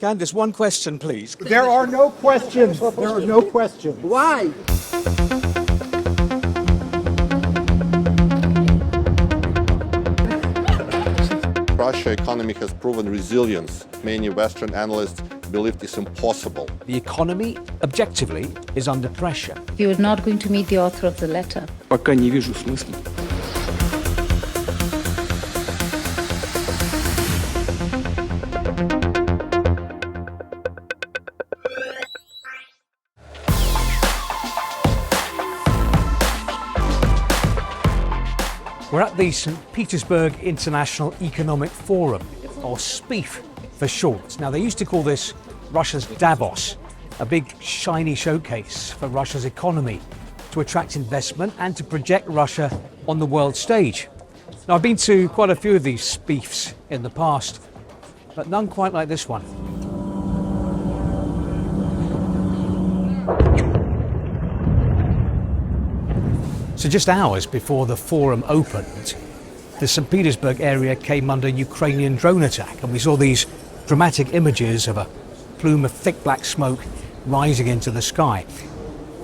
Candace, one question, please. There are no questions. There are no questions. Why? Russia's economy has proven resilience. Many Western analysts believe it's impossible. The economy, objectively, is under pressure. You're not going to meet the author of the letter. Пока не вижу смысла. We're at the St Petersburg International Economic Forum, or SPEEF for short. Now, they used to call this Russia's Davos, a big shiny showcase for Russia's economy to attract investment and to project Russia on the world stage. Now, I've been to quite a few of these SPEEFs in the past, but none quite like this one. So just hours before the forum opened, the St Petersburg area came under Ukrainian drone attack, and we saw these dramatic images of a plume of thick black smoke rising into the sky.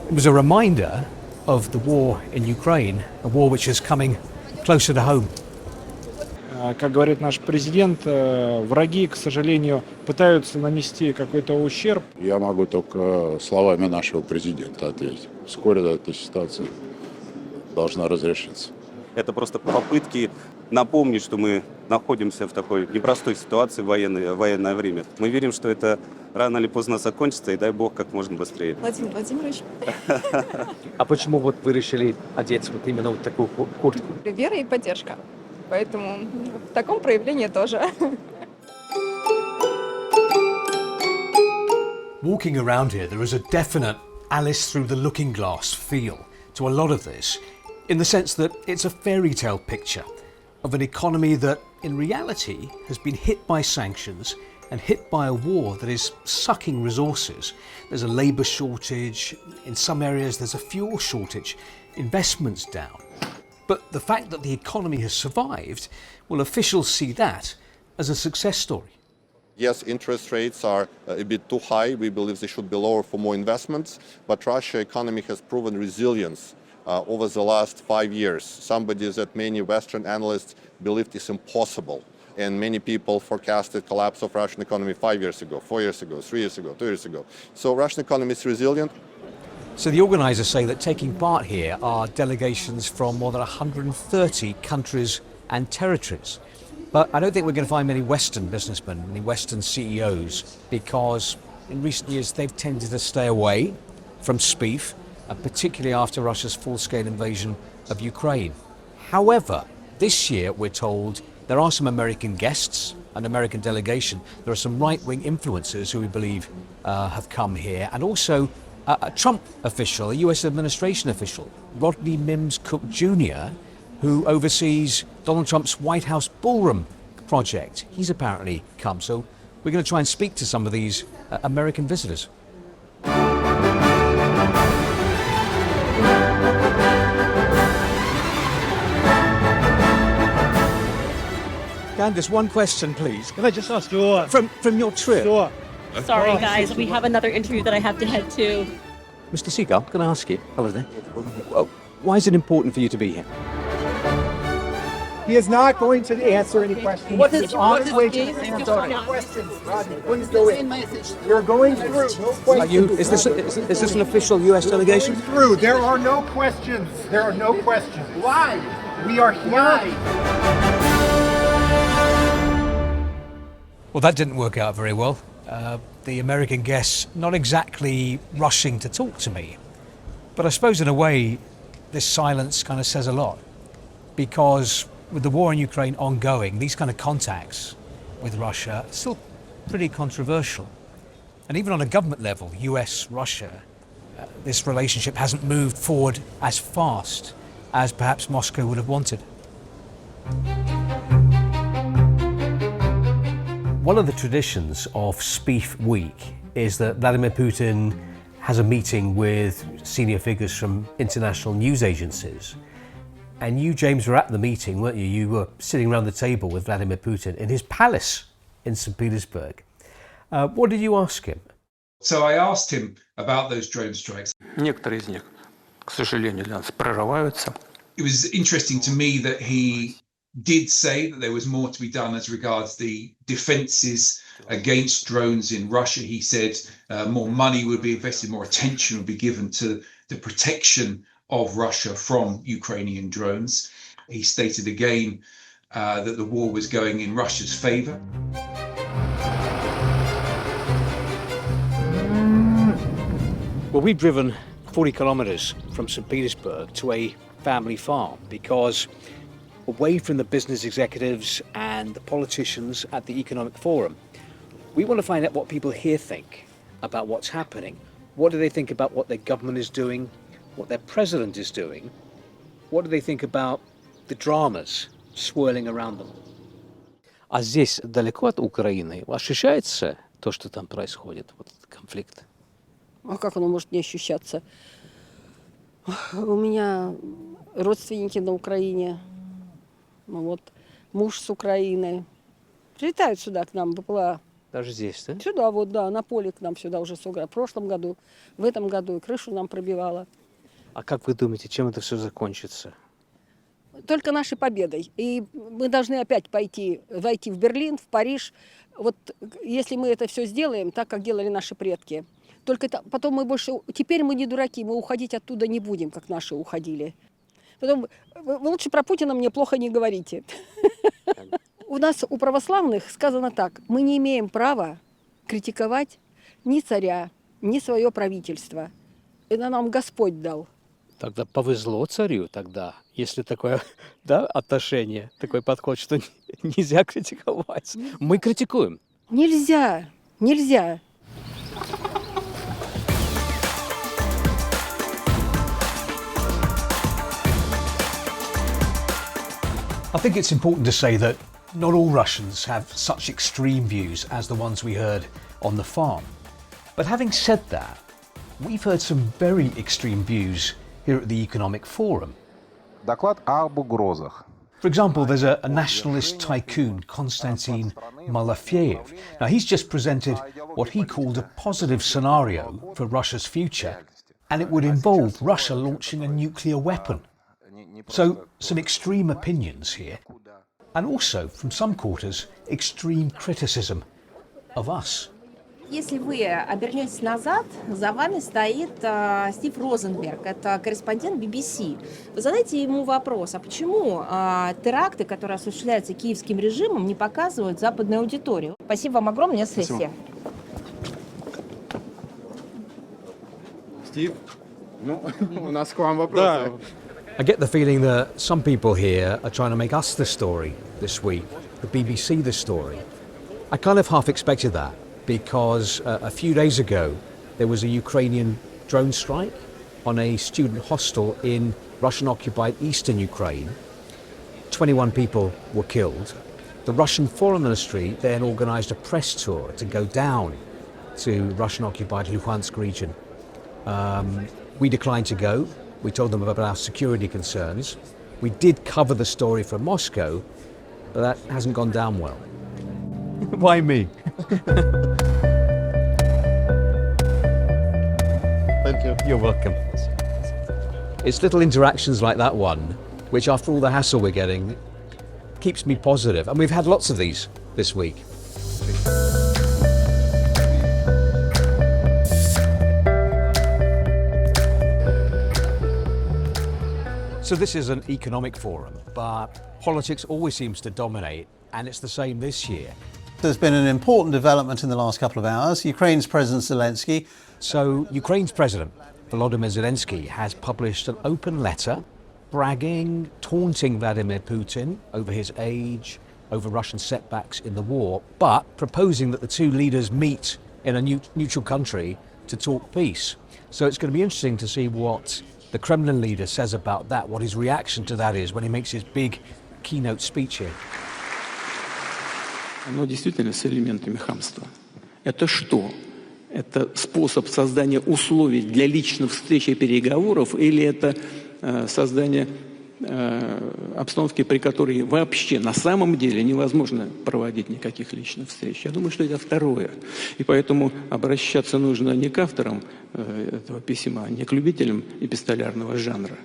It was a reminder of the war in Ukraine, a war which is coming closer to home. Как говорит наш президент, враги, к сожалению, пытаются нанести какой-то ущерб. Я могу только словами нашего президента ответить. Вскоре эта ситуация должна разрешиться. Это просто попытки напомнить, что мы находимся в такой непростой ситуации в военное время. Мы верим, что это рано или поздно закончится, и дай бог, как можно быстрее. Владимир Владимирович. А почему вот вы решили одеть вот именно вот такую куртку? Вера и поддержка. Поэтому в таком проявлении тоже. Walking around here, there is a definite Alice through the looking glass feel to a lot of this, in the sense that it's a fairy tale picture of an economy that, in reality, has been hit by sanctions and hit by a war that is sucking resources. There's a labour shortage, in some areas there's a fuel shortage, investment's down. But the fact that the economy has survived, well, officials see that as a success story. Yes, interest rates are a bit too high. We believe they should be lower for more investments. But Russia's economy has proven resilience over the last 5 years. Somebody that many Western analysts believed is impossible. And many people forecasted collapse of Russian economy 5 years ago, 4 years ago, 3 years ago, 2 years ago. So Russian economy is resilient. So the organisers say that taking part here are delegations from more than 130 countries and territories. But I don't think we're going to find many Western businessmen, many Western CEOs, because in recent years they've tended to stay away from SPEEF, particularly after Russia's full-scale invasion of Ukraine. However, this year we're told there are some American guests, an American delegation. There are some right-wing influencers who we believe have come here, and also a Trump official, a US administration official, Rodney Mims Cook Jr., who oversees Donald Trump's White House ballroom project. He's apparently come, so we're going to try and speak to some of these American visitors. Candace, one question, please. Can I just ask you From your trip? Sure. Sorry, guys, we have another interview that I have to head to. Mr. Seagull, can I ask you? Hello there. Why is it important for you to be here? He is not going to answer any questions. What is Questions, Rodney, please go in. You're going through. No questions. Are you? Is this an official U.S. delegation? Through. There are no questions. There are no questions. Why? We are here. Well, that didn't work out very well. The American guests not exactly rushing to talk to me. But I suppose in a way, this silence kind of says a lot. Because with the war in Ukraine ongoing, these kind of contacts with Russia are still pretty controversial. And even on a government level, US-Russia, this relationship hasn't moved forward as fast as perhaps Moscow would have wanted. One of the traditions of SPEEF Week is that Vladimir Putin has a meeting with senior figures from international news agencies. And you, James, were at the meeting, weren't you? You were sitting around the table with Vladimir Putin in his palace in St Petersburg. What did you ask him? So I asked him about those drone strikes. Некоторые из них, к сожалению, для нас прорываются. It was interesting to me that he did say that there was more to be done as regards the defenses against drones in Russia. He said more money would be invested, more attention would be given to the protection of Russia from Ukrainian drones. He stated again that the war was going in Russia's favor. Well, we've driven 40 kilometers from St Petersburg to a family farm because away from the business executives and the politicians at the Economic Forum, we want to find out what people here think about what's happening. What do they think about what their government is doing, what their president is doing? What do they think about the dramas swirling around them? А здесь далеко от Украины ощущается то, что там происходит, вот этот конфликт? А как оно может не ощущаться? У меня родственники на Украине, вот муж с Украины. Прилетают сюда к нам, БПЛА. Даже здесь, да? Сюда, вот, да, на поле к нам сюда уже в прошлом году, в этом году и крышу нам пробивало. А как вы думаете, чем это все закончится? Только нашей победой. И мы должны опять войти в Берлин, в Париж. Вот если мы это все сделаем, так, как делали наши предки, только потом мы больше... Теперь мы не дураки, мы уходить оттуда не будем, как наши уходили. Потом вы лучше про Путина мне плохо не говорите. У нас, у православных, сказано так: мы не имеем права критиковать ни царя, ни свое правительство. Это нам Господь дал. Тогда повезло царю тогда, если такое, да, отношение, такой подход, что нельзя критиковать. Мы критикуем. Нельзя, нельзя. I think it's important to say that not all Russians have such extreme views as the ones we heard on the farm. But having said that, we've heard some very extreme views here at the Economic Forum. Доклад об угрозах. For example, there's a nationalist tycoon, Konstantin Malafeyev. Now, he's just presented what he called a positive scenario for Russia's future, and it would involve Russia launching a nuclear weapon. So, some extreme opinions here, and also, from some quarters, extreme criticism of us. Если вы обернетесь назад, за вами стоит Стив Розенберг, это корреспондент BBC. Вы задайте ему вопрос, а почему теракты, которые осуществляются киевским режимом, не показывают западную аудиторию? Спасибо вам огромное, сессия. Стив, ну, у нас к вам вопросы. I get the feeling that some people here are trying to make us the story this week, the BBC the story. I kind of half expected that, because a few days ago there was a Ukrainian drone strike on a student hostel in Russian-occupied eastern Ukraine. 21 people were killed. The Russian Foreign Ministry then organised a press tour to go down to Russian-occupied Luhansk region. We declined to go. We told them about our security concerns. We did cover the story from Moscow, but that hasn't gone down well. Why me? Thank you. You're welcome. It's little interactions like that one, which after all the hassle we're getting, keeps me positive. And we've had lots of these this week. So this is an economic forum, but politics always seems to dominate, and it's the same this year. There's been an important development in the last couple of hours. Ukraine's President Zelensky. So Ukraine's President Vladimir Zelensky has published an open letter bragging, taunting Vladimir Putin over his age, over Russian setbacks in the war, but proposing that the two leaders meet in a neutral country to talk peace. So it's going to be interesting to see what the Kremlin leader says about that, what his reaction to that is when he makes his big keynote speech here. Оно действительно с элементами хамства. Это что? Это способ создания условий для личных встреч и переговоров, или это создание обстановки, при которой вообще на самом деле невозможно проводить никаких личных встреч. Я думаю, что это второе. И поэтому обращаться нужно не к авторам этого письма, не к любителям эпистолярного жанра,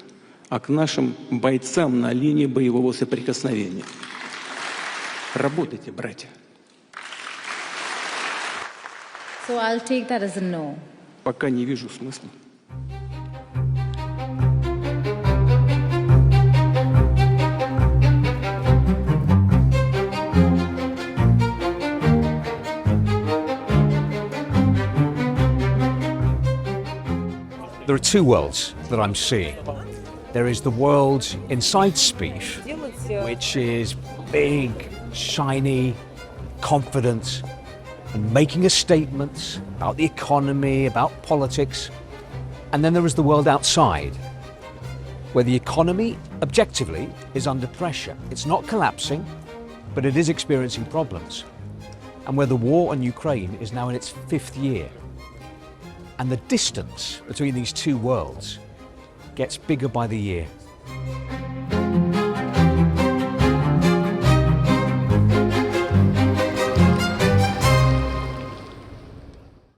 а к нашим бойцам на линии боевого соприкосновения. Работайте, братья. So I'll take that as a no. Пока не вижу смысла. There are two worlds that I'm seeing. There is the world inside Spieth, which is big, shiny, confident, and making a statement about the economy, about politics. And then there is the world outside, where the economy, objectively, is under pressure. It's not collapsing, but it is experiencing problems. And where the war on Ukraine is now in its 5th year. And the distance between these two worlds gets bigger by the year.